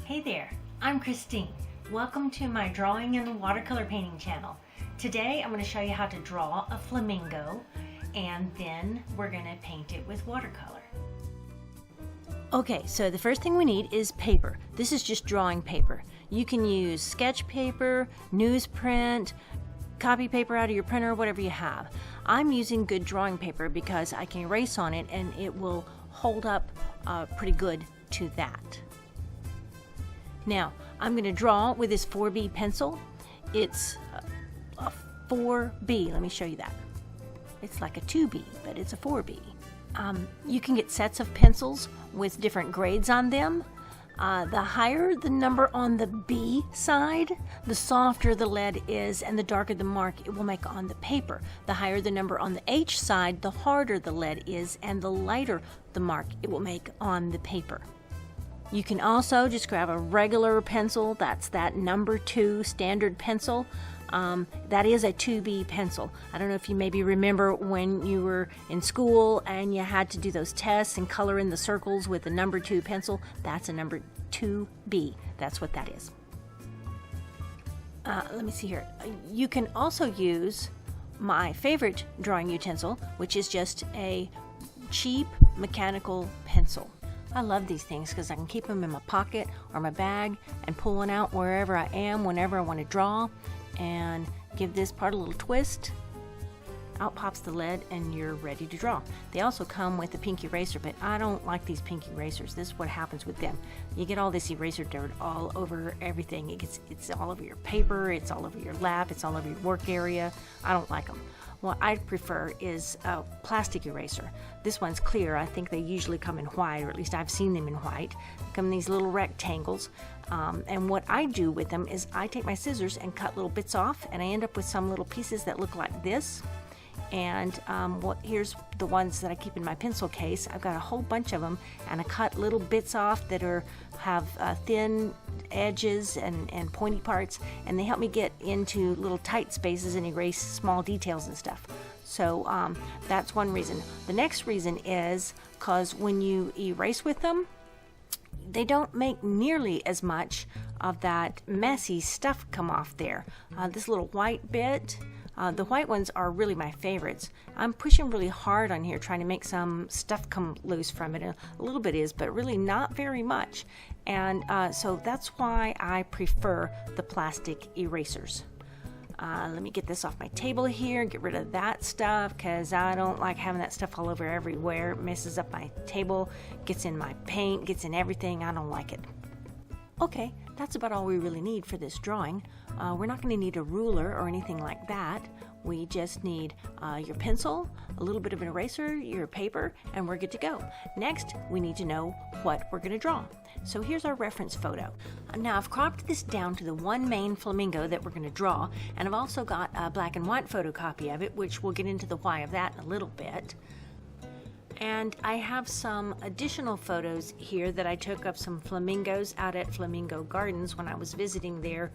Hey there, I'm Christine. Welcome to my drawing and watercolor painting channel. Today I'm going to show you how to draw a flamingo and then we're going to paint it with watercolor. Okay, so the first thing we need is paper. This is just drawing paper. You can use sketch paper, newsprint, copy paper out of your printer, whatever you have. I'm using good drawing paper because I can erase on it and it will hold up pretty good to that. Now, I'm going to draw with this 4B pencil. It's a 4B. Let me show you that. It's like a 2B, but it's a 4B. You can get sets of pencils with different grades on them. The higher the number on the B side, the softer the lead is and the darker the mark it will make on the paper. The higher the number on the H side, the harder the lead is and the lighter the mark it will make on the paper. You can also just grab a regular pencil. That's that number 2 standard pencil. That is a 2B pencil. I don't know if you maybe remember when you were in school and you had to do those tests and color in the circles with the number 2 pencil. That's a number 2B. That's what that is. Let me see here. You can also use my favorite drawing utensil, which is just a cheap mechanical pencil. I love these things because I can keep them in my pocket or my bag and pull one out wherever I am, whenever I want to draw, and give this part a little twist. Out pops the lead and you're ready to draw. They also come with a pink eraser, but I don't like these pink erasers. This is what happens with them. You get all this eraser dirt all over everything. It's all over your paper, it's all over your lap, it's all over your work area. I don't like them. What I prefer is a plastic eraser. This one's clear. I think they usually come in white, or at least I've seen them in white. They come in these little rectangles. And what I do with them is I take my scissors and cut little bits off, and I end up with some little pieces that look like this. And here's the ones that I keep in my pencil case. I've got a whole bunch of them, and I cut little bits off that have thin edges and pointy parts, and they help me get into little tight spaces and erase small details and stuff. So that's one reason. The next reason is because when you erase with them, they don't make nearly as much of that messy stuff come off there. This little white bit, the white ones are really my favorites. I'm pushing really hard on here trying to make some stuff come loose from it. A little bit is, but really not very much. And so that's why I prefer the plastic erasers. Let me get this off my table here, get rid of that stuff because I don't like having that stuff all over everywhere. It messes up my table, gets in my paint, gets in everything. I don't like it. Okay, that's about all we really need for this drawing. We're not going to need a ruler or anything like that. We just need your pencil, a little bit of an eraser, your paper, and we're good to go. Next, we need to know what we're going to draw. So here's our reference photo. Now I've cropped this down to the one main flamingo that we're going to draw, and I've also got a black and white photocopy of it, which we'll get into the why of that in a little bit. And I have some additional photos here that I took of some flamingos out at Flamingo Gardens when I was visiting there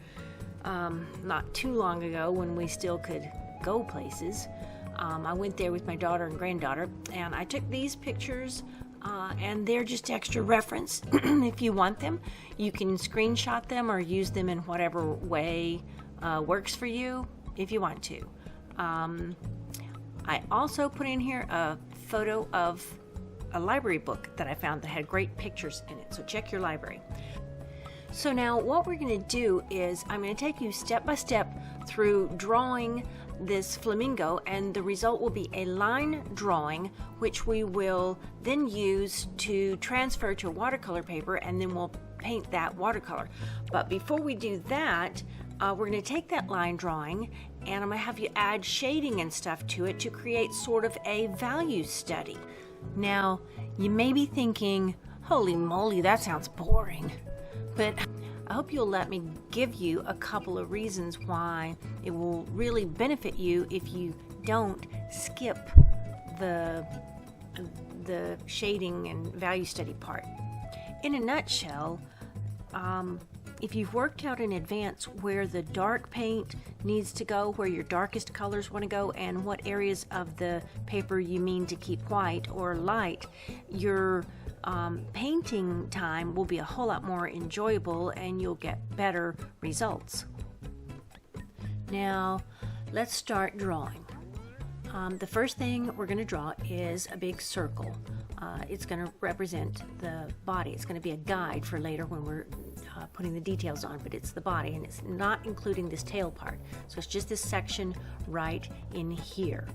not too long ago when we still could go places. I went there with my daughter and granddaughter, and I took these pictures and they're just extra reference. If you want them, you can screenshot them or use them in whatever way works for you if you want to. I also put in here a photo of a library book that I found that had great pictures in it, so check your library. So now what we're going to do is I'm going to take you step by step through drawing this flamingo, and the result will be a line drawing which we will then use to transfer to watercolor paper, and then we'll paint that watercolor. But before we do that, we're going to take that line drawing and I'm going to have you add shading and stuff to it to create sort of a value study. Now, you may be thinking, holy moly, that sounds boring. But I hope you'll let me give you a couple of reasons why it will really benefit you if you don't skip the shading and value study part. In a nutshell, if you've worked out in advance where the dark paint needs to go, where your darkest colors want to go, and what areas of the paper you mean to keep white or light, your painting time will be a whole lot more enjoyable and you'll get better results. Now, let's start drawing. The first thing we're going to draw is a big circle. It's going to represent the body. It's going to be a guide for later when we're putting the details on, but it's the body, and it's not including this tail part. So it's just this section right in here.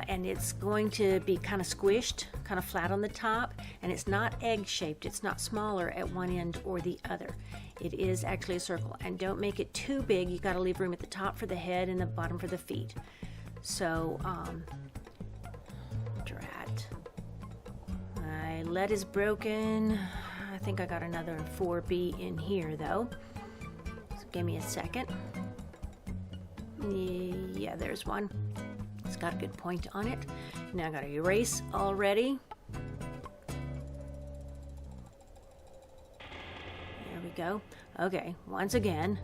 And it's going to be kind of squished, kind of flat on the top, and it's not egg-shaped. It's not smaller at one end or the other. It is actually a circle, and don't make it too big. You got to leave room at the top for the head and the bottom for the feet. So, drat. My lead is broken. I think I got another 4B in here, though. So give me a second. Yeah, there's one. It's got a good point on it. Now I got to erase already. There we go. Okay, once again,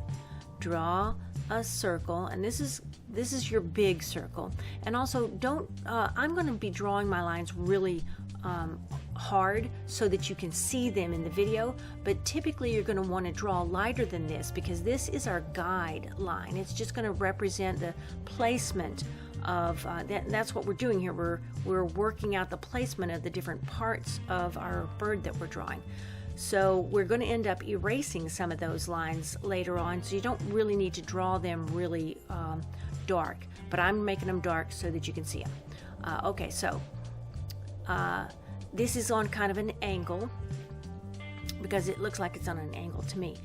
draw a circle, and this is your big circle. And also, don't. I'm going to be drawing my lines really hard so that you can see them in the video, but typically you're going to want to draw lighter than this because this is our guide line. It's just going to represent the placement of that's what we're doing here. We're working out the placement of the different parts of our bird that we're drawing. So we're going to end up erasing some of those lines later on, so you don't really need to draw them really dark, but I'm making them dark so that you can see them. Okay, so this is on kind of an angle because it looks like it's on an angle to me.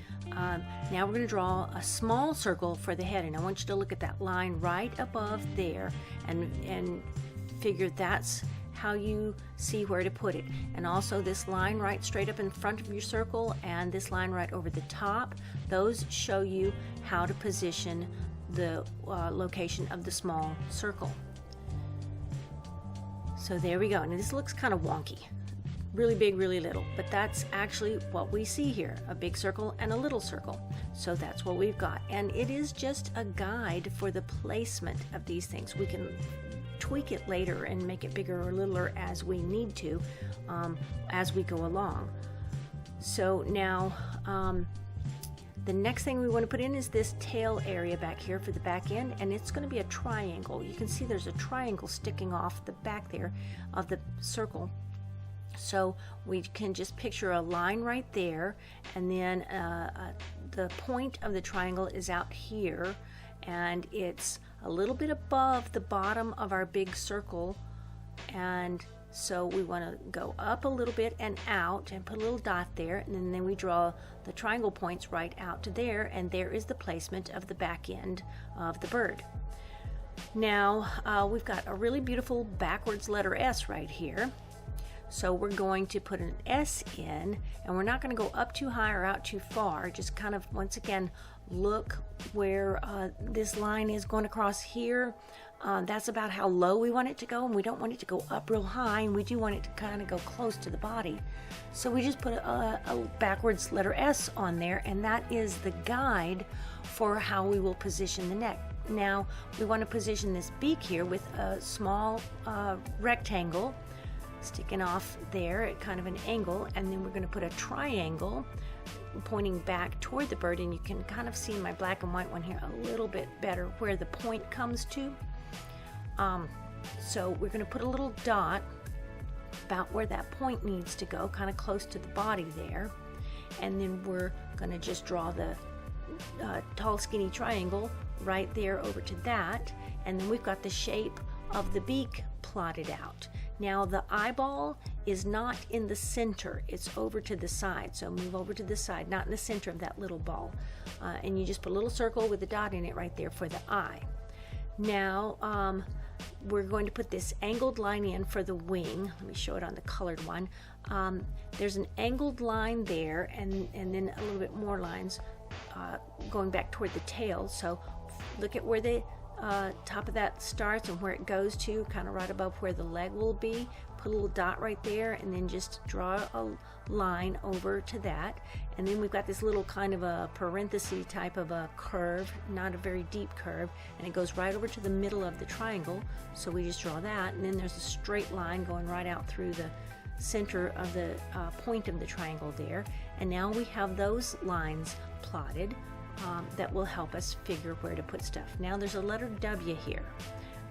Now we're going to draw a small circle for the head, and I want you to look at that line right above there and figure that's how you see where to put it. And also this line right straight up in front of your circle and this line right over the top, those show you how to position the location of the small circle. So there we go. And this looks kind of wonky. Really big, really little, but that's actually what we see here, a big circle and a little circle. So that's what we've got. And it is just a guide for the placement of these things. We can tweak it later and make it bigger or littler as we need to, as we go along. So now, the next thing we want to put in is this tail area back here for the back end, and it's going to be a triangle. You can see there's a triangle sticking off the back there of the circle. So we can just picture a line right there, and then the point of the triangle is out here, and it's a little bit above the bottom of our big circle, and so we want to go up a little bit and out and put a little dot there, and then we draw the triangle points right out to there, and there is the placement of the back end of the bird. Now we've got a really beautiful backwards letter S right here. So we're going to put an S in, and we're not going to go up too high or out too far. Just kind of, once again, look where this line is going across here. That's about how low we want it to go, and we don't want it to go up real high, and we do want it to kind of go close to the body. So we just put a backwards letter S on there, and that is the guide for how we will position the neck. Now we want to position this beak here with a small rectangle sticking off there at kind of an angle, and then we're going to put a triangle pointing back toward the bird, and you can kind of see in my black and white one here a little bit better where the point comes to. So we're going to put a little dot about where that point needs to go, kind of close to the body there, and then we're going to just draw the tall skinny triangle right there over to that, and then we've got the shape of the beak plotted out. Now the eyeball is not in the center, it's over to the side, so move over to the side, not in the center of that little ball, and you just put a little circle with a dot in it right there for the eye. Now we're going to put this angled line in for the wing. Let me show it on the colored one. There's an angled line there, and then a little bit more lines going back toward the tail. So look at where the top of that starts and where it goes to, kind of right above where the leg will be. put a little dot right there, and then just draw a line over to that. And then we've got this little kind of a parenthesis type of a curve, not a very deep curve, and it goes right over to the middle of the triangle. So we just draw that, and then there's a straight line going right out through the center of the point of the triangle there. And now we have those lines plotted that will help us figure where to put stuff. Now there's a letter W here.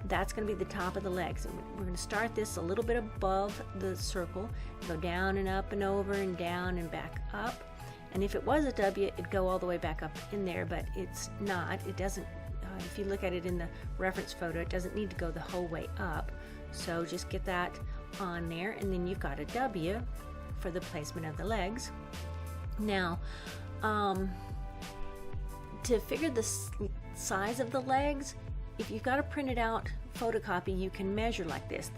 That's going to be the top of the legs. And we're going to start this a little bit above the circle, go down and up and over and down and back up. And if it was a W, it'd go all the way back up in there, but it's not. It doesn't, if you look at it in the reference photo, it doesn't need to go the whole way up. So just get that on there, and then you've got a W for the placement of the legs. Now, to figure the size of the legs, if you've got a printed out photocopy, you can measure like this.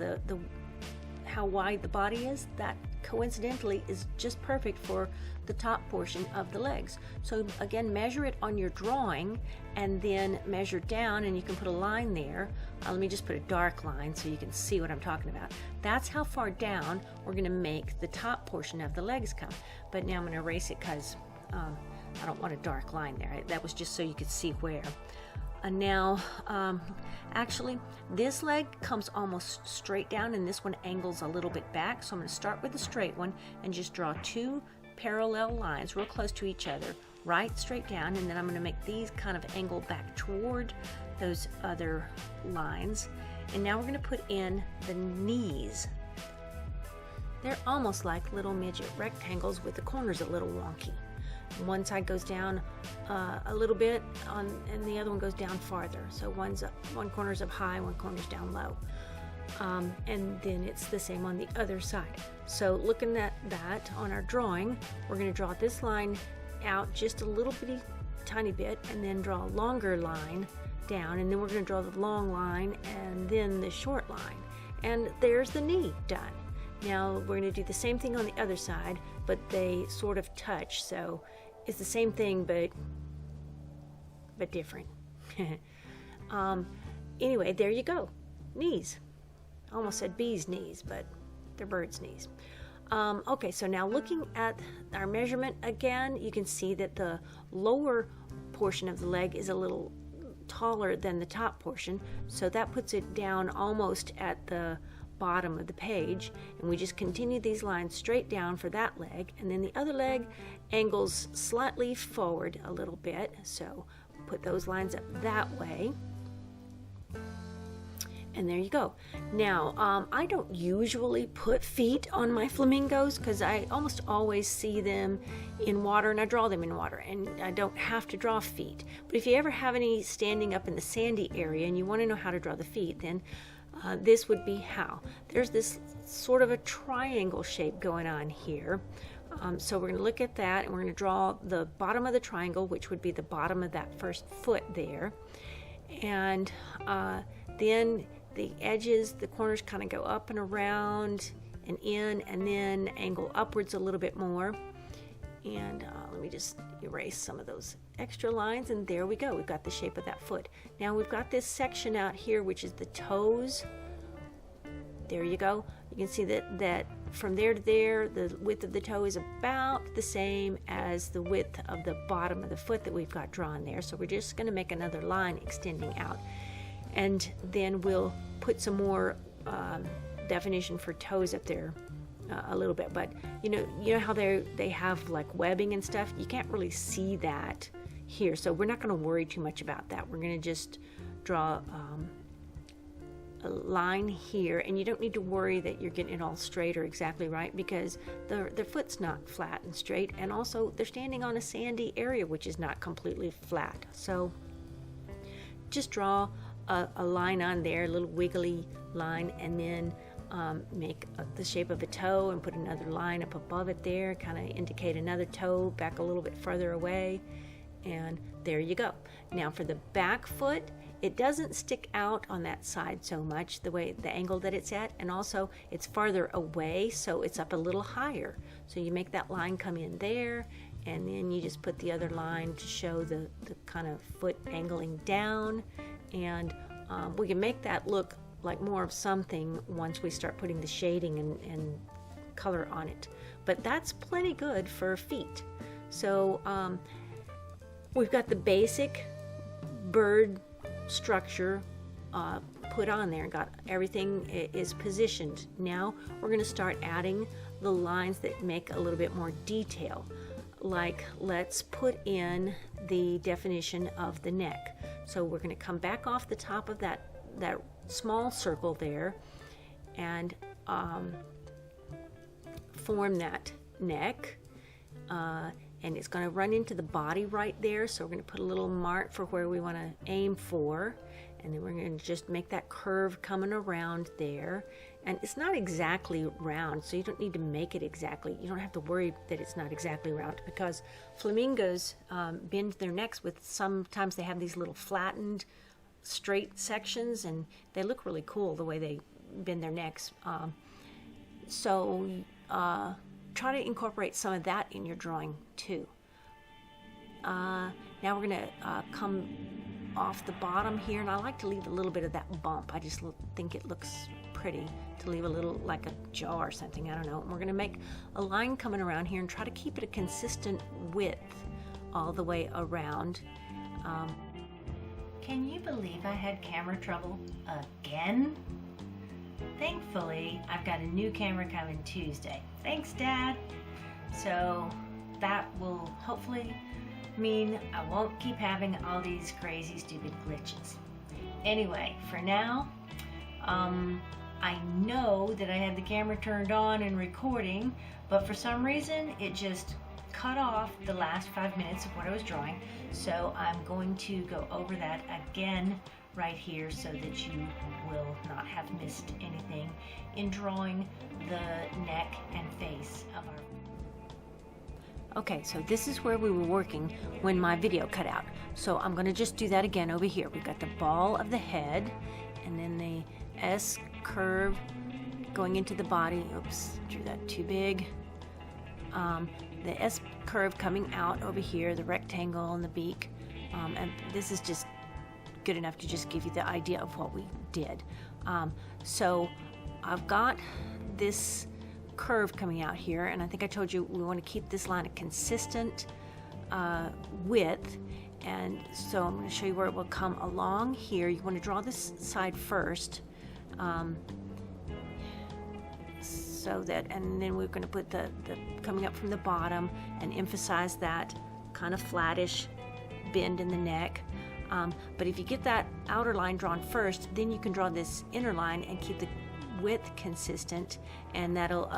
How wide the body is, that coincidentally is just perfect for the top portion of the legs. So again, measure it on your drawing and then measure down, and you can put a line there. Let me just put a dark line so you can see what I'm talking about. That's how far down we're going to make the top portion of the legs come. But now I'm going to erase it because I don't want a dark line there. That was just so you could see where. And now, actually, this leg comes almost straight down, and this one angles a little bit back. So I'm going to start with the straight one and just draw two parallel lines real close to each other, right straight down, and then I'm going to make these kind of angle back toward those other lines. And now we're going to put in the knees. They're almost like little midget rectangles with the corners a little wonky. One side goes down a little bit and the other one goes down farther. So one corner's up high, one corner's down low. And then it's the same on the other side. So looking at that on our drawing, we're going to draw this line out just a little bitty tiny bit, and then draw a longer line down, and then we're going to draw the long line and then the short line. And there's the knee done. Now we're going to do the same thing on the other side, but they sort of touch, so it's the same thing but different. Anyway, there you go. Knees. I almost said bee's knees, but they're bird's knees. Okay, so now looking at our measurement again, you can see that the lower portion of the leg is a little taller than the top portion, so that puts it down almost at the bottom of the page, and we just continue these lines straight down for that leg, and then the other leg angles slightly forward a little bit, so put those lines up that way, and there you go. Now I don't usually put feet on my flamingos because I almost always see them in water, and I draw them in water, and I don't have to draw feet. But if you ever have any standing up in the sandy area and you want to know how to draw the feet, then this would be how. There's this sort of a triangle shape going on here. So we're going to look at that, and we're going to draw the bottom of the triangle, which would be the bottom of that first foot there. And then the edges, the corners kind of go up and around and in, and then angle upwards a little bit more. And let me just erase some of those extra lines, and there we go. We've got the shape of that foot. Now we've got this section out here, which is the toes. There you go. You can see that from there to there, the width of the toe is about the same as the width of the bottom of the foot that we've got drawn there. So we're just going to make another line extending out. And then we'll put some more definition for toes up there a little bit. But you know how they have like webbing and stuff? You can't really see that here. So we're not going to worry too much about that. We're going to just draw a line here, and you don't need to worry that you're getting it all straight or exactly right, because their foot's not flat and straight, and also they're standing on a sandy area which is not completely flat. So just draw a line on there, a little wiggly line, and then make the shape of a toe and put another line up above it there, kind of indicate another toe back a little bit further away, and there you go. Now for the back foot, it doesn't stick out on that side so much, the angle that it's at, and also it's farther away, so it's up a little higher. So you make that line come in there, and then you just put the other line to show the kind of foot angling down, and we can make that look like more of something once we start putting the shading and color on it. But that's plenty good for feet. So we've got the basic bird structure put on there, got everything is positioned. Now we're going to start adding the lines that make a little bit more detail. Like, let's put in the definition of the neck. So we're going to come back off the top of that small circle there and form that neck, and it's going to run into the body right there. So we're going to put a little mark for where we want to aim for, and then we're going to just make that curve coming around there. And it's not exactly round, so you don't need to make it exactly. You don't have to worry that it's not exactly round, because flamingos bend their necks with, sometimes they have these little flattened straight sections, and they look really cool the way they bend their necks. So try to incorporate some of that in your drawing too. Now we're going to come off the bottom here, and I like to leave a little bit of that bump. I just think it looks pretty to leave a little, like a jaw or something, I don't know. And we're going to make a line coming around here and try to keep it a consistent width all the way around. Can you believe I had camera trouble again? Thankfully, I've got a new camera coming Tuesday. Thanks, Dad. So that will hopefully mean I won't keep having all these crazy, stupid glitches. Anyway, for now, I know that I had the camera turned on and recording, but for some reason it just cut off the last 5 minutes of what I was drawing. So I'm going to go over that again right here so that you will not have missed anything in drawing the neck and face of our... Okay, so this is where we were working when my video cut out. So I'm going to just do that again over here. We've got the ball of the head, and then the S curve going into the body. Oops, drew that too big. The S curve coming out over here, the rectangle and the beak. And this is just good enough to just give you the idea of what we did. So I've got this curve coming out here, and I think I told you we want to keep this line a consistent width, and so I'm going to show you where it will come along here. You want to draw this side first, so that, and then we're going to put the coming up from the bottom and emphasize that kind of flattish bend in the neck. But if you get that outer line drawn first, then you can draw this inner line and keep the width consistent, and that'll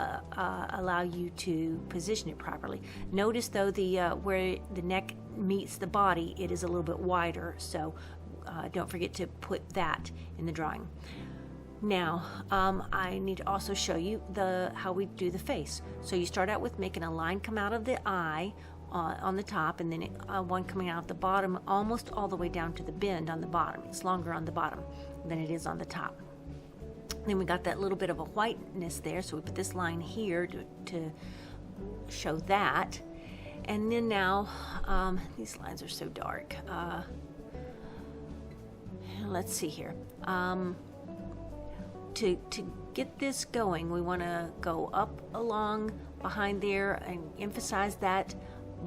allow you to position it properly. Notice though where the neck meets the body, it is a little bit wider, so don't forget to put that in the drawing. Now I need to also show you how we do the face. So you start out with making a line come out of the eye on the top, and then one coming out the bottom almost all the way down to the bend on the bottom. It's longer on the bottom than it is on the top. Then we got that little bit of a whiteness there, so we put this line here to show that. And then now, these lines are so dark. Let's see here. To get this going, we want to go up along behind there and emphasize that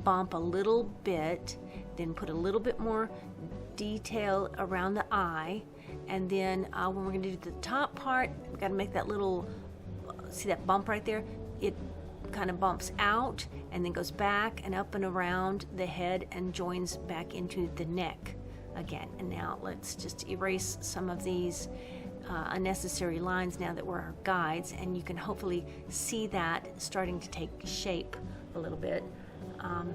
bump a little bit, then put a little bit more detail around the eye. And then when we're going to do the top part, we've got to make that little, see that bump right there? It kind of bumps out and then goes back and up and around the head and joins back into the neck again. And now let's just erase some of these unnecessary lines now that we're our guides, and you can hopefully see that starting to take shape a little bit. I'm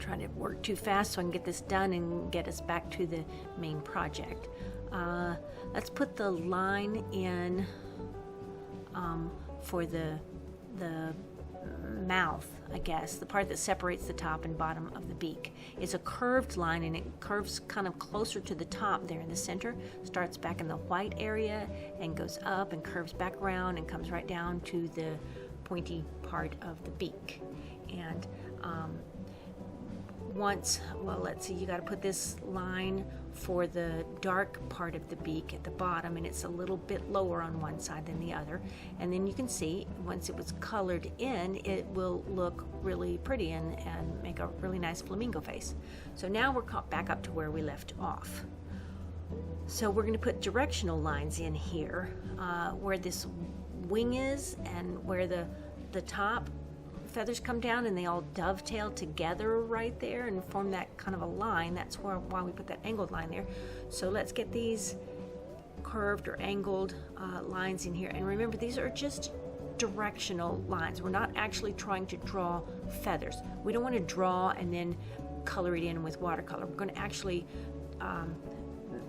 trying to work too fast so I can get this done and get us back to the main project. Let's put the line in for the mouth, I guess, the part that separates the top and bottom of the beak. It's a curved line, and it curves kind of closer to the top there in the center, starts back in the white area and goes up and curves back around and comes right down to the pointy part of the beak. And let's see, you got to put this line for the dark part of the beak at the bottom, and it's a little bit lower on one side than the other. And then you can see once it was colored in, it will look really pretty and make a really nice flamingo face. So now we're back up to where we left off. So we're going to put directional lines in here where this wing is and where the top feathers come down, and they all dovetail together right there and form that kind of a line. That's why we put that angled line there. So let's get these curved or angled lines in here. And remember, these are just directional lines. We're not actually trying to draw feathers. We don't want to draw and then color it in with watercolor. We're going to actually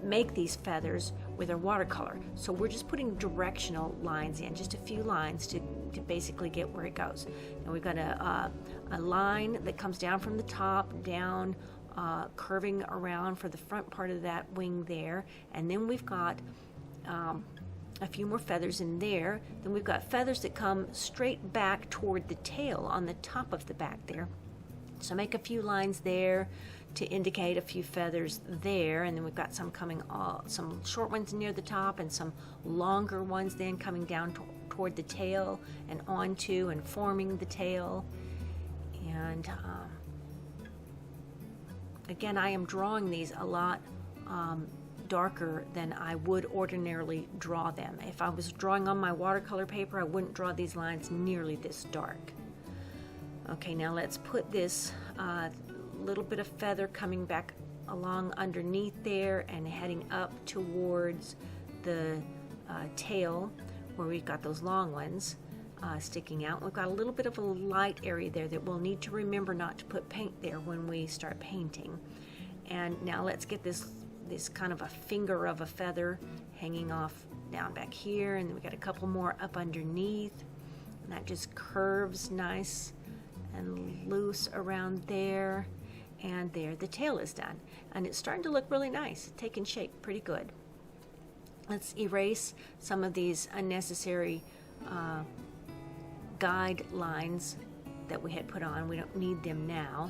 make these feathers with our watercolor. So we're just putting directional lines in, just a few lines to basically get where it goes. And we've got a line that comes down from the top down, curving around for the front part of that wing there. And then we've got a few more feathers in there. Then we've got feathers that come straight back toward the tail on the top of the back there. So make a few lines there to indicate a few feathers there, and then we've got some coming, some short ones near the top and some longer ones then coming down toward the tail and onto and forming the tail. And again, I am drawing these a lot darker than I would ordinarily draw them. If I was drawing on my watercolor paper, I wouldn't draw these lines nearly this dark. Okay, now let's put this little bit of feather coming back along underneath there and heading up towards the tail where we've got those long ones sticking out. We've got a little bit of a light area there that we'll need to remember not to put paint there when we start painting. And now let's get this kind of a finger of a feather hanging off down back here, and then we got a couple more up underneath, and that just curves nice and loose around there. And there, the tail is done, and it's starting to look really nice, taking shape pretty good. Let's erase some of these unnecessary guidelines that we had put on. We don't need them now.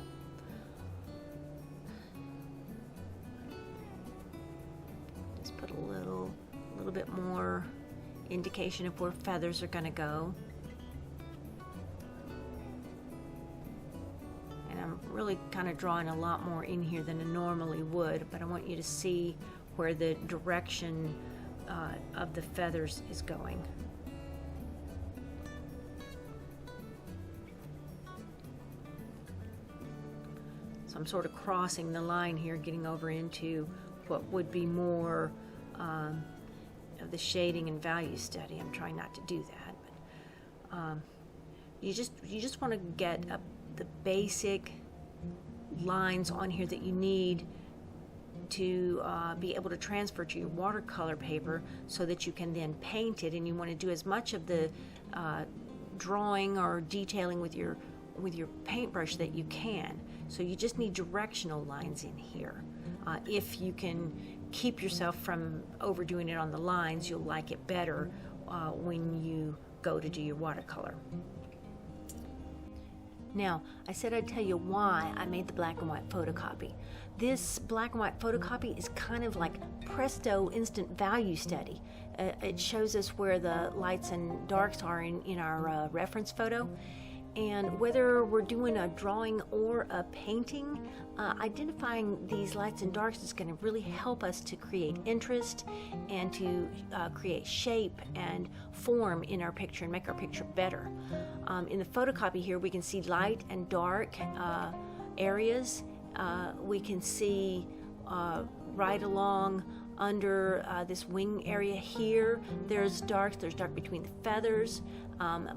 Just put a little bit more indication of where feathers are going to go. Really kind of drawing a lot more in here than I normally would, but I want you to see where the direction of the feathers is going. So I'm sort of crossing the line here, getting over into what would be more of the shading and value study. I'm trying not to do that, but you just want to get the basic lines on here that you need to be able to transfer to your watercolor paper so that you can then paint it. And you want to do as much of the drawing or detailing with your paintbrush that you can. So you just need directional lines in here. If you can keep yourself from overdoing it on the lines, you'll like it better when you go to do your watercolor. Now, I said I'd tell you why I made the black and white photocopy. This black and white photocopy is kind of like presto instant value study. It shows us where the lights and darks are in our reference photo. And whether we're doing a drawing or a painting, identifying these lights and darks is going to really help us to create interest and to create shape and form in our picture and make our picture better. In the photocopy here, we can see light and dark areas. We can see right along under this wing area here, there's dark between the feathers.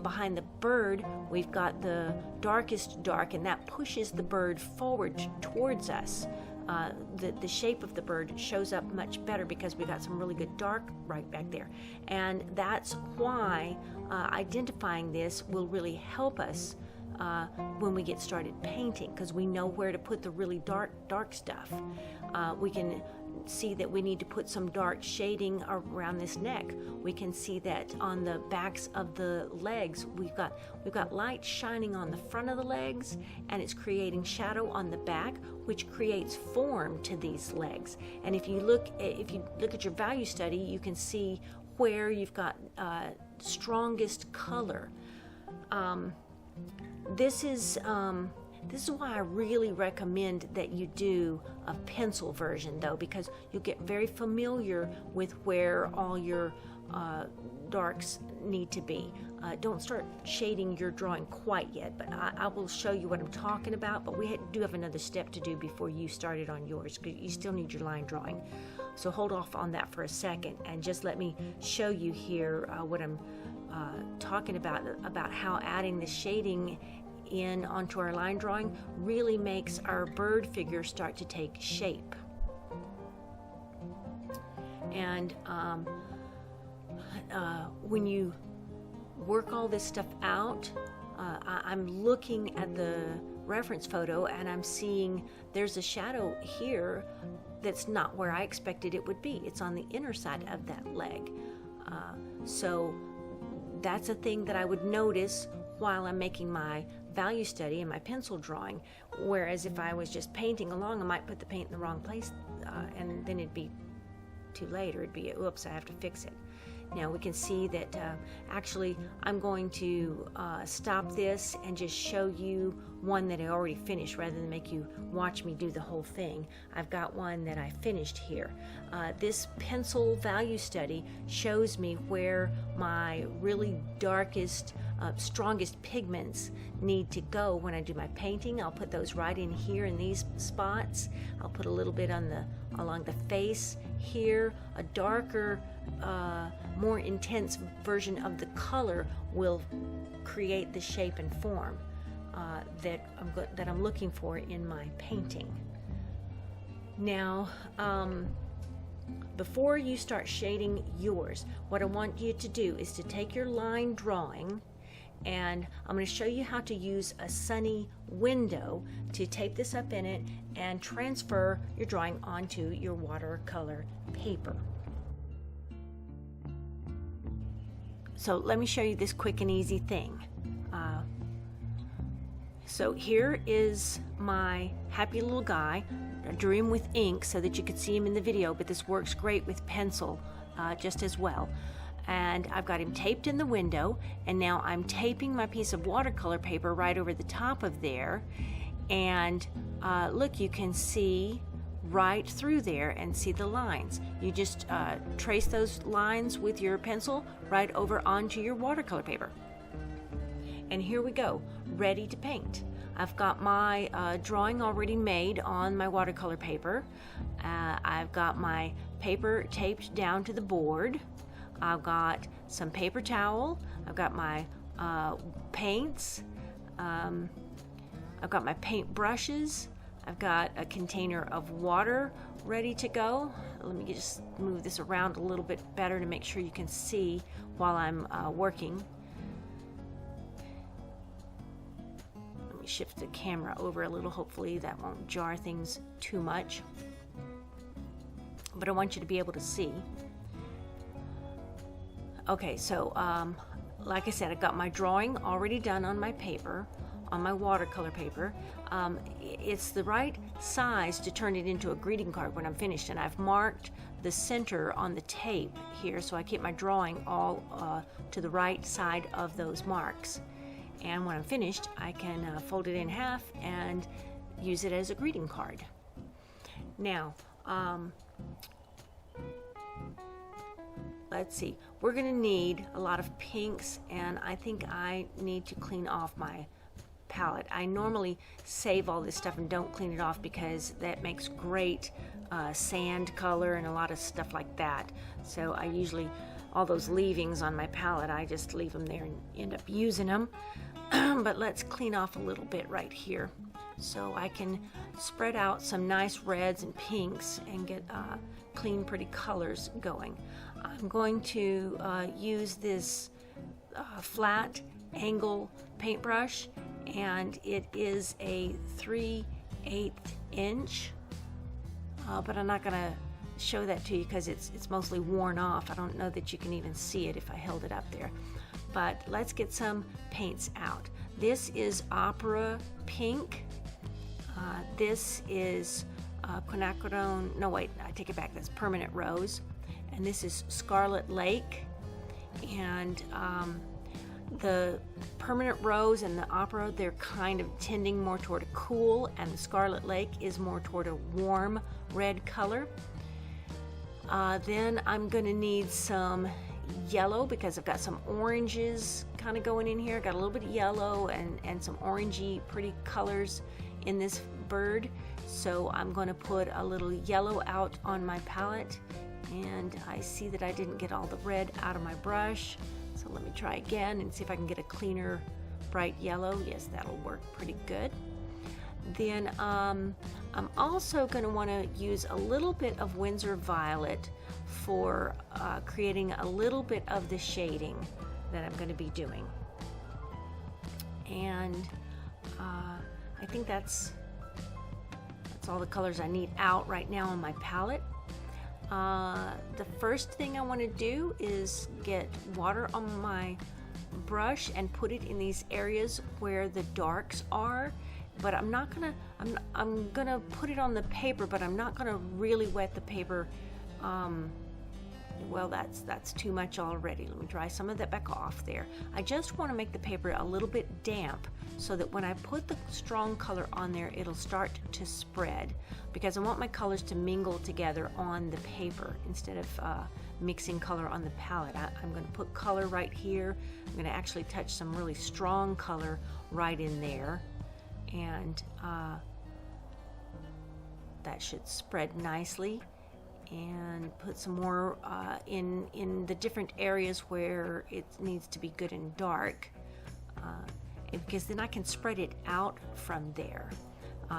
Behind the bird, we've got the darkest dark, and that pushes the bird forward towards us. The shape of the bird shows up much better because we've got some really good dark right back there. And that's why identifying this will really help us when we get started painting, because we know where to put the really dark stuff. We can see that we need to put some dark shading around this neck. We can see that on the backs of the legs, we've got light shining on the front of the legs, and it's creating shadow on the back, which creates form to these legs. And if you look at your value study, you can see where you've got strongest color. This is why I really recommend that you do a pencil version, though, because you'll get very familiar with where all your darks need to be. Don't start shading your drawing quite yet, but I will show you what I'm talking about. But we do have another step to do before you start it on yours, because you still need your line drawing. So hold off on that for a second, and just let me show you here what I'm talking about how adding the shading in onto our line drawing really makes our bird figure start to take shape. And when you work all this stuff out, I'm looking at the reference photo and I'm seeing there's a shadow here that's not where I expected it would be. It's on the inner side of that leg. So that's a thing that I would notice while I'm making my value study and my pencil drawing, whereas if I was just painting along, I might put the paint in the wrong place, and then it'd be too late, or it'd be, oops, I have to fix it. Now we can see that actually I'm going to stop this and just show you one that I already finished rather than make you watch me do the whole thing. I've got one that I finished here. This pencil value study shows me where my really darkest, strongest pigments need to go when I do my painting. I'll put those right in here in these spots. I'll put a little bit along the face here. A darker, more intense version of the color will create the shape and form that I'm looking for in my painting. Now, before you start shading yours, what I want you to do is to take your line drawing, and I'm going to show you how to use a sunny window to tape this up in it and transfer your drawing onto your watercolor paper. So let me show you this quick and easy thing. So here is my happy little guy. I drew him with ink so that you could see him in the video, but this works great with pencil just as well. And I've got him taped in the window, and now I'm taping my piece of watercolor paper right over the top of there. And look, you can see right through there and see the lines. You just trace those lines with your pencil right over onto your watercolor paper. And here we go, ready to paint. I've got my drawing already made on my watercolor paper. I've got my paper taped down to the board. I've got some paper towel. I've got my paints. I've got my paint brushes. I've got a container of water ready to go. Let me just move this around a little bit better to make sure you can see while I'm working. Let me shift the camera over a little. Hopefully that won't jar things too much. But I want you to be able to see. Okay, so like I said, I've got my drawing already done on my paper, on my watercolor paper. It's the right size to turn it into a greeting card when I'm finished, and I've marked the center on the tape here so I keep my drawing all to the right side of those marks. And when I'm finished, I can fold it in half and use it as a greeting card. Now, let's see, we're going to need a lot of pinks, and I think I need to clean off my palette. I normally save all this stuff and don't clean it off because that makes great sand color and a lot of stuff like that. So I usually, all those leavings on my palette, I just leave them there and end up using them. But let's clean off a little bit right here so I can spread out some nice reds and pinks and get clean, pretty colors going. I'm going to use this flat angle paintbrush, and it is a 3/8 inch, but I'm not going to show that to you because it's mostly worn off. I don't know that you can even see it if I held it up there. But let's get some paints out. This is Opera Pink. This is quinacridone. No, wait, I take it back. That's Permanent Rose. And this is Scarlet Lake. And the Permanent Rose and the Opera, they're kind of tending more toward a cool, and the Scarlet Lake is more toward a warm red color. Then I'm going to need some yellow because I've got some oranges kind of going in here. Got a little bit of yellow and some orangey pretty colors in this bird. So I'm going to put a little yellow out on my palette, and I see that I didn't get all the red out of my brush. So let me try again and see if I can get a cleaner bright yellow. Yes, that'll work pretty good. Then I'm also going to want to use a little bit of Winsor Violet for creating a little bit of the shading that I'm going to be doing. And I think that's all the colors I need out right now on my palette. The first thing I want to do is get water on my brush and put it in these areas where the darks are. But I'm gonna put it on the paper, but I'm not gonna really wet the paper. Well, that's too much already. Let me dry some of that back off there. I just want to make the paper a little bit damp so that when I put the strong color on there, it'll start to spread, because I want my colors to mingle together on the paper instead of mixing color on the palette. I'm going to put color right here. I'm going to actually touch some really strong color right in there, and that should spread nicely. And put some more in the different areas where it needs to be good and dark, because then I can spread it out from there.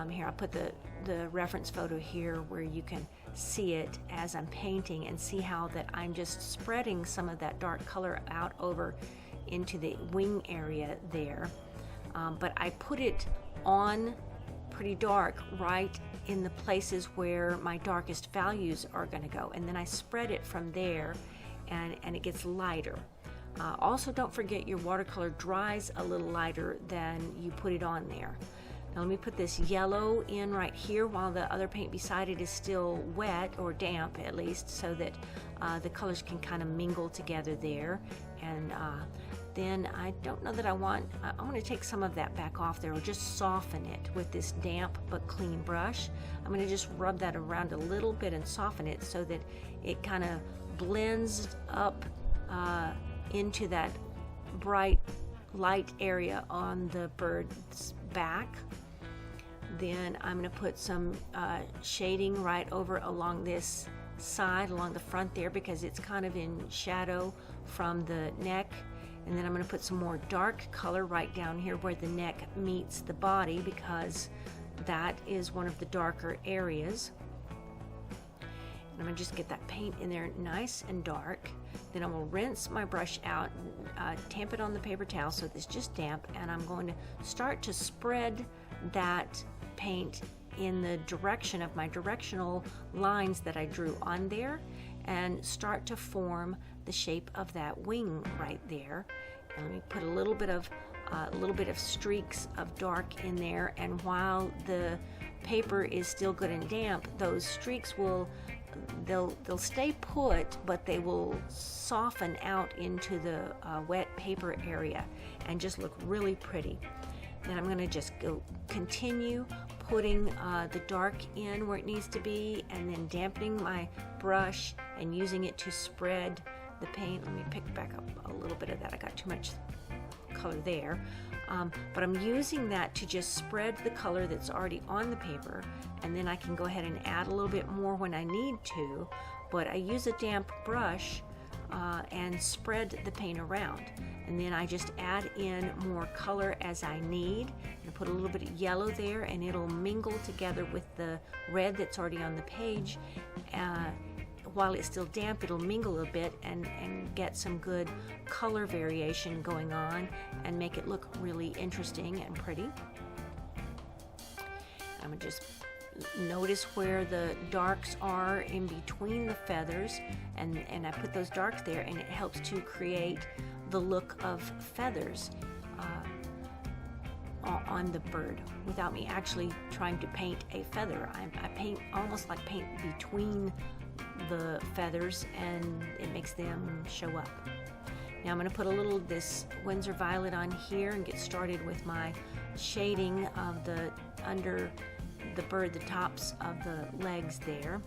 Here, I'll put the reference photo here where you can see it as I'm painting and see how that I'm just spreading some of that dark color out over into the wing area there. But I put it on pretty dark right in the places where my darkest values are going to go, and then I spread it from there, and it gets lighter. Also, don't forget your watercolor dries a little lighter than you put it on there. Now let me put this yellow in right here while the other paint beside it is still wet, or damp at least, so that the colors can kind of mingle together there. And then I don't know that I want to take some of that back off there, or just soften it with this damp but clean brush. I'm going to just rub that around a little bit and soften it so that it kind of blends up into that bright light area on the bird's back. Then I'm going to put some shading right over along this side, along the front there, because it's kind of in shadow from the neck. And then I'm going to put some more dark color right down here where the neck meets the body, because that is one of the darker areas. And I'm going to just get that paint in there nice and dark. Then I will rinse my brush out, tamp it on the paper towel so it's just damp, and I'm going to start to spread that paint in the direction of my directional lines that I drew on there, and start to form the shape of that wing right there. And let me put a little bit of streaks of dark in there, and while the paper is still good and damp, those streaks they'll stay put, but they will soften out into the wet paper area and just look really pretty. Then I'm going to just continue putting the dark in where it needs to be, and then dampening my brush and using it to spread the paint. Let me pick back up a little bit of that. I got too much color there. But I'm using that to just spread the color that's already on the paper, and then I can go ahead and add a little bit more when I need to, but I use a damp brush and spread the paint around, and then I just add in more color as I need, and put a little bit of yellow there, and it'll mingle together with the red that's already on the page. While it's still damp, it'll mingle a bit and get some good color variation going on and make it look really interesting and pretty. I'm going to just notice where the darks are in between the feathers, and I put those darks there, and it helps to create the look of feathers on the bird without me actually trying to paint a feather. I paint almost like paint between the feathers, and it makes them show up. Now I'm going to put a little of this Winsor Violet on here and get started with my shading of the under the bird, the tops of the legs there,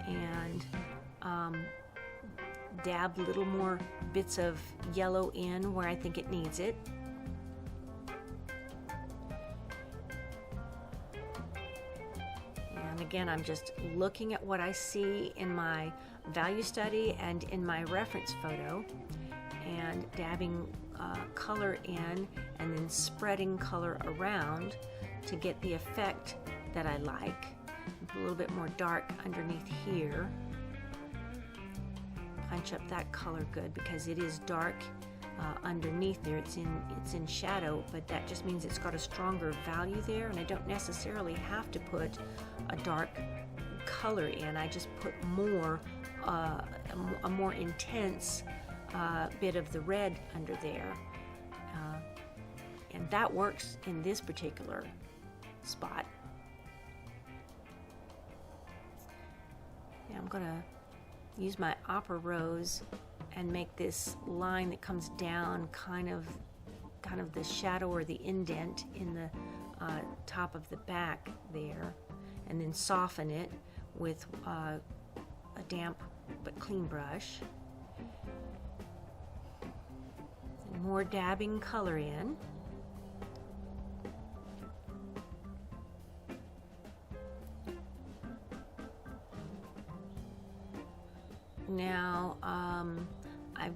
and dab little more bits of yellow in where I think it needs it. And again, I'm just looking at what I see in my value study and in my reference photo, and dabbing color in and then spreading color around to get the effect that I like. A little bit more dark underneath here. Punch up that color good because it is dark underneath there. It's in shadow, but that just means it's got a stronger value there, and I don't necessarily have to put a dark color in. I just put more a more intense bit of the red under there, and that works in this particular spot. Now I'm gonna use my Opera Rose and make this line that comes down, kind of the shadow or the indent in the top of the back there, and then soften it with a damp but clean brush. And more dabbing color in. Now I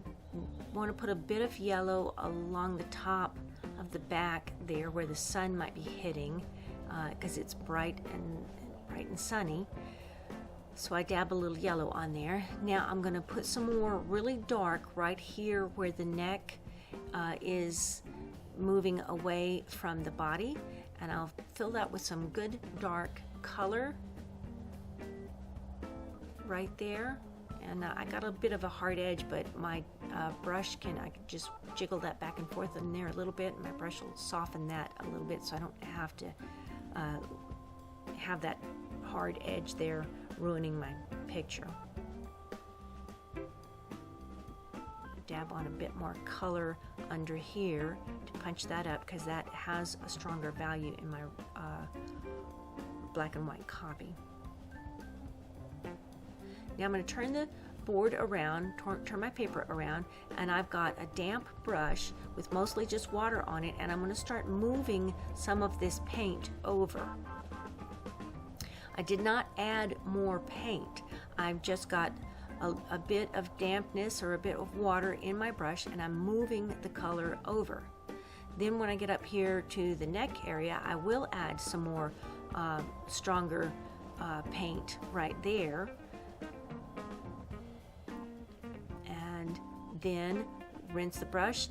want to put a bit of yellow along the top of the back there where the sun might be hitting, because it's bright and sunny. So I dab a little yellow on there. Now I'm going to put some more really dark right here where the neck is moving away from the body, and I'll fill that with some good dark color right there. And I got a bit of a hard edge, but my brush I can just jiggle that back and forth in there a little bit, and my brush will soften that a little bit so I don't have to have that hard edge there ruining my picture. Dab on a bit more color under here to punch that up, because that has a stronger value in my black and white copy. Now I'm going to turn the board around, turn my paper around, and I've got a damp brush with mostly just water on it, and I'm going to start moving some of this paint over. I did not add more paint. I've just got a bit of dampness or a bit of water in my brush, and I'm moving the color over. Then when I get up here to the neck area, I will add some more stronger paint right there. Then rinse the brush,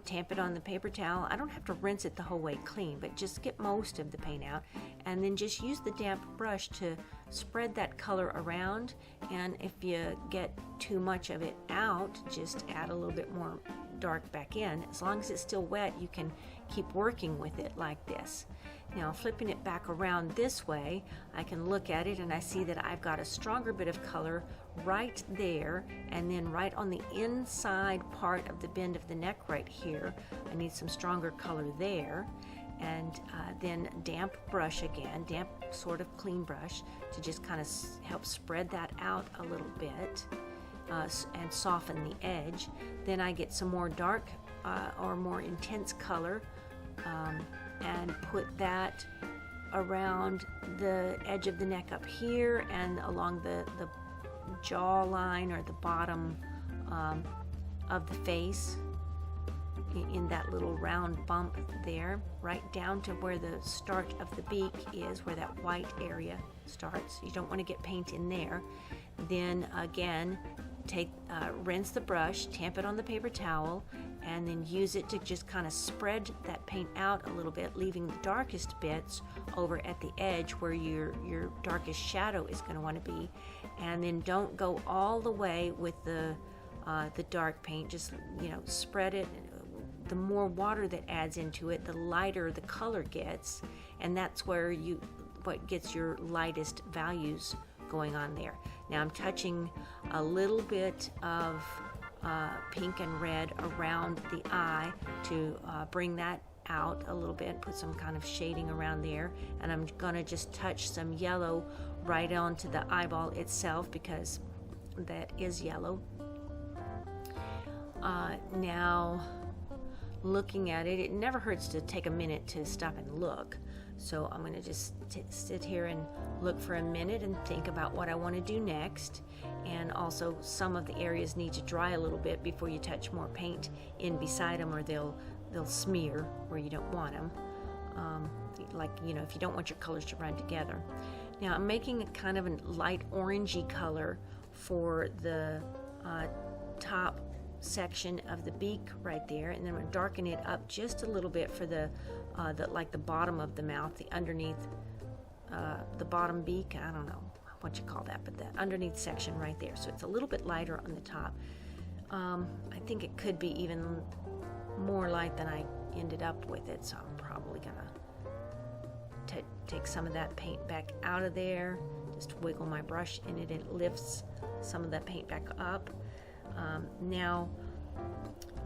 tamp it on the paper towel. I don't have to rinse it the whole way clean, but just get most of the paint out, and then just use the damp brush to spread that color around. And if you get too much of it out, just add a little bit more dark back in. As long as it's still wet, you can keep working with it like this. Now flipping it back around this way, I can look at it and I see that I've got a stronger bit of color right there, and then right on the inside part of the bend of the neck right here, I need some stronger color there. And then damp brush again, damp sort of clean brush, to just kind of help spread that out a little bit and soften the edge. Then I get some more dark or more intense color and put that around the edge of the neck up here and along the jaw line or the bottom of the face, in that little round bump there, right down to where the start of the beak is, where that white area starts. You don't want to get paint in there. Then again, rinse the brush, tamp it on the paper towel, and then use it to just kind of spread that paint out a little bit, leaving the darkest bits over at the edge where your darkest shadow is going to want to be. And then don't go all the way with the dark paint. Just, spread it. The more water that adds into it, the lighter the color gets, and that's where what gets your lightest values going on there. Now I'm touching a little bit of pink and red around the eye to bring that out a little bit, put some kind of shading around there, and I'm gonna just touch some yellow right onto the eyeball itself because that is yellow. Now looking at it, it never hurts to take a minute to stop and look. So I'm going to just sit here and look for a minute and think about what I want to do next. And also some of the areas need to dry a little bit before you touch more paint in beside them, or they'll smear where you don't want them. If you don't want your colors to run together. Now I'm making a kind of a light orangey color for the top section of the beak right there, and then I'm going to darken it up just a little bit for the bottom of the mouth, the underneath the bottom beak. I don't know what you call that, but the underneath section right there. So it's a little bit lighter on the top. I think it could be even more light than I ended up with it, so I'm probably gonna take some of that paint back out of there. Just wiggle my brush in it and it lifts some of that paint back up. Now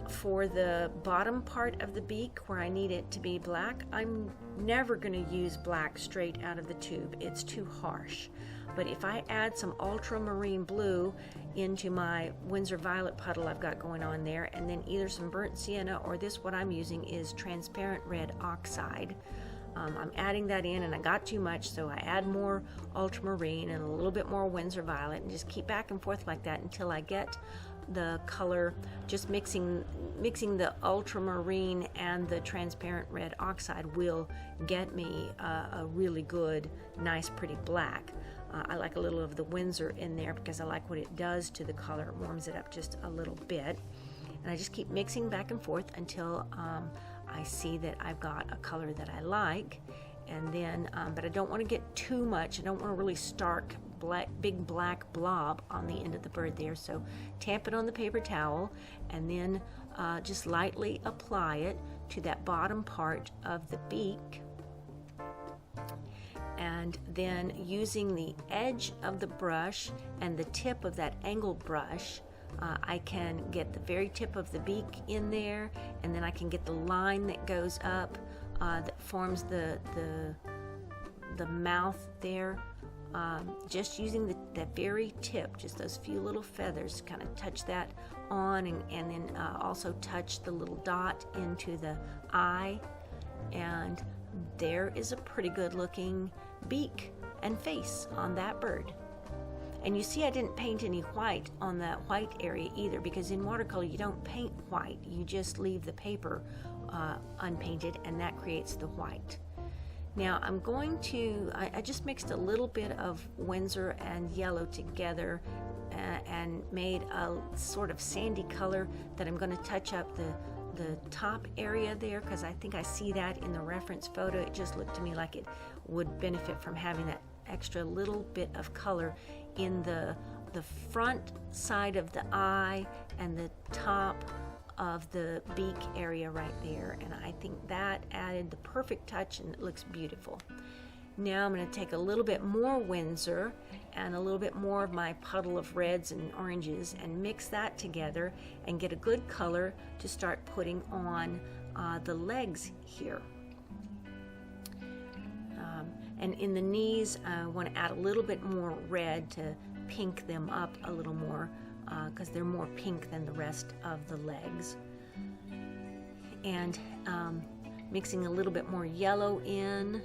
for the bottom part of the beak where I need it to be black, I'm never going to use black straight out of the tube. It's too harsh. But if I add some ultramarine blue into my Winsor Violet puddle I've got going on there, and then either some burnt sienna or this, what I'm using is transparent red oxide. I'm adding that in, and I got too much, so I add more ultramarine and a little bit more Winsor Violet, and just keep back and forth like that until I get the color. Just mixing the ultramarine and the transparent red oxide will get me a really good, nice, pretty black. I like a little of the Winsor in there because I like what it does to the color. It warms it up just a little bit, and I just keep mixing back and forth until I see that I've got a color that I like. And then but I don't want to get too much. I don't want a really stark big black blob on the end of the bird there. So tamp it on the paper towel, and then just lightly apply it to that bottom part of the beak. And then using the edge of the brush and the tip of that angled brush, I can get the very tip of the beak in there, and then I can get the line that goes up that forms the mouth there. Just using that very tip, just those few little feathers, kind of touch that on, and then also touch the little dot into the eye, and there is a pretty good looking beak and face on that bird. And you see I didn't paint any white on that white area either, because in watercolor you don't paint white, you just leave the paper unpainted, and that creates the white. Now I'm going to, I just mixed a little bit of Winsor and yellow together and made a sort of sandy color that I'm going to touch up the top area there, because I think I see that in the reference photo. It just looked to me like it would benefit from having that extra little bit of color in the front side of the eye and the top of the beak area right there, and I think that added the perfect touch, and it looks beautiful. Now I'm going to take a little bit more Winsor and a little bit more of my puddle of reds and oranges and mix that together and get a good color to start putting on the legs here. And in the knees, I want to add a little bit more red to pink them up a little more, because they're more pink than the rest of the legs. And mixing a little bit more yellow in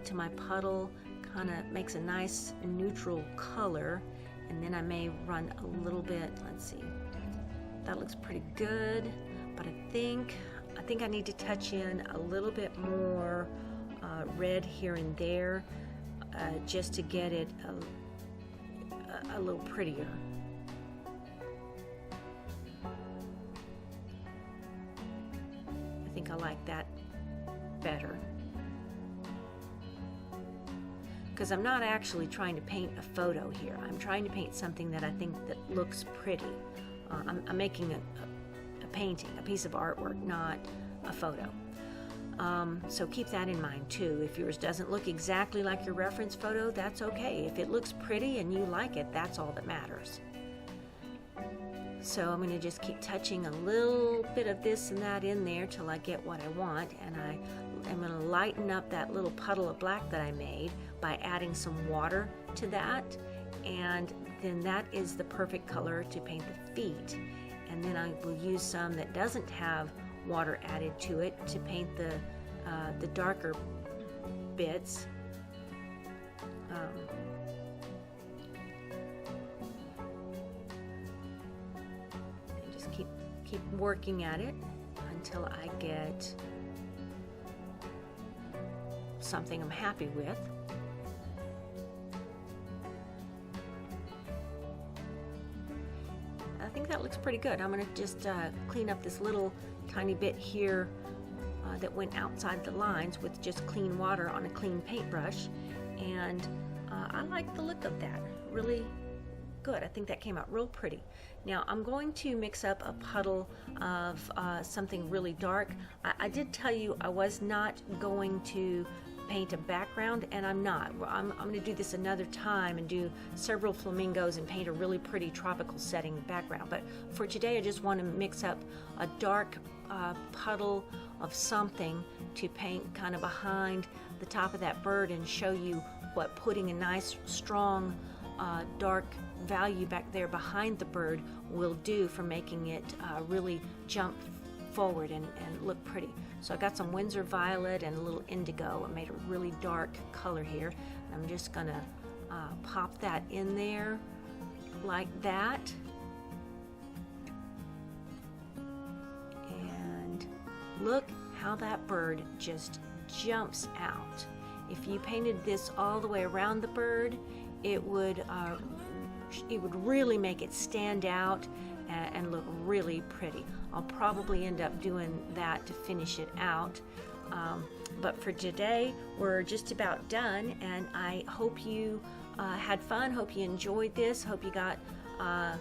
to my puddle kind of makes a nice neutral color. And then I may run a little bit, let's see, that looks pretty good, but I think I need to touch in a little bit more red here and there, just to get it a little prettier. think I like that better. Because I'm not actually trying to paint a photo here. I'm trying to paint something that I think that looks pretty. I'm making a painting, a piece of artwork, not a photo. So keep that in mind too. If yours doesn't look exactly like your reference photo, that's okay. If it looks pretty and you like it, that's all that matters. So I'm going to just keep touching a little bit of this and that in there till I get what I want, and I'm going to lighten up that little puddle of black that I made by adding some water to that, and then that is the perfect color to paint the feet. And then I will use some that doesn't have water added to it to paint the darker bits. And just keep working at it until I get something I'm happy with. I think that looks pretty good. I'm going to just clean up this little tiny bit here that went outside the lines with just clean water on a clean paintbrush, and I like the look of that. Really good. I think that came out real pretty. Now I'm going to mix up a puddle of something really dark. I did tell you I was not going to paint a background, and I'm not. I'm going to do this another time and do several flamingos and paint a really pretty tropical setting background. But for today I just want to mix up a dark puddle of something to paint kind of behind the top of that bird and show you what putting a nice strong dark value back there behind the bird will do for making it really jump forward and look pretty. So I got some Windsor violet and a little indigo. I made a really dark color here. I'm just gonna pop that in there like that. And look how that bird just jumps out. If you painted this all the way around the bird, it would really make it stand out and look really pretty. I'll probably end up doing that to finish it out. But for today, we're just about done, and I hope you had fun, hope you enjoyed this, hope you got a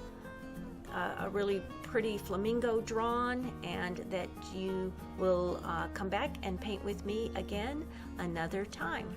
really pretty flamingo drawn, and that you will come back and paint with me again another time.